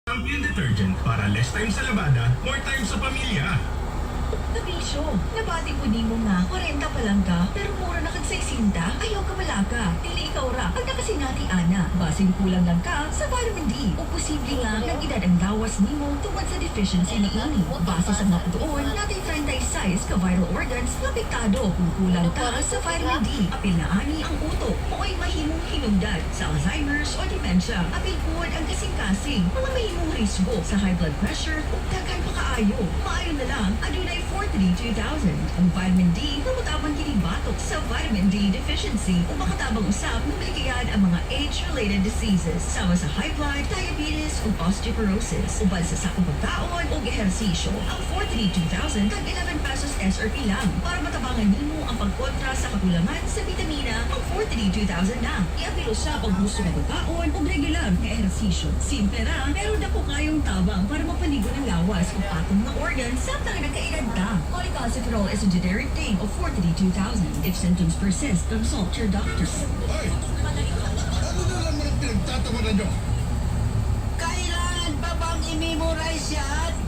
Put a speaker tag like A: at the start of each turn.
A: Champion Detergent para less time sa labada, more time sa pamilya.
B: Kabisyo, nabati ko di mo nga, 40 pa lang ka, pero mura na kag 60, ayaw ka malaka. Dili ikaw ra, pag nakasinati ana, basing kulang lang ka sa vitamin D. O posible nga, kag edad ang lawas nimo tungod sa deficiency ni ini. Base sa mga doon, natin 36 ka vital organs na apektado kung kulang ka sa vitamin D. Apil na ani ang utok, mooy mahimong hinungdan sa Alzheimer's o dementia. Apil pod ang kasing-kasing, mga mahimong risgo sa high blood pressure o daghan pa kaayo. Maayo na lang, adunay 432,000 ang vitamin D na mutabang kinibatok sa vitamin D deficiency o makatabang usap na maligayad ang mga age-related diseases sama sa high blood, diabetes o osteoporosis. Ubad sa sakong pagkaon o ehersisyo, ang 432,000 kag 11 pesos SRP lang para matabangan nimo ang pagkontra sa kakulangan sa vitamina. Ang 432,000 na iapilo sa paggusto ng pagkaon o regular na ehersisyo. Simple ra, pero dako kayong tabang para mapaligo ng lawas o patong na organ samtang nagkaedad ka. Cholecalciferol is a generic name of 432,000. If symptoms persist, consult your doctor.
C: Ay! Ano na lang mga pinagtatawanan nyo?
D: Kailangan pa bang i-memorize yan?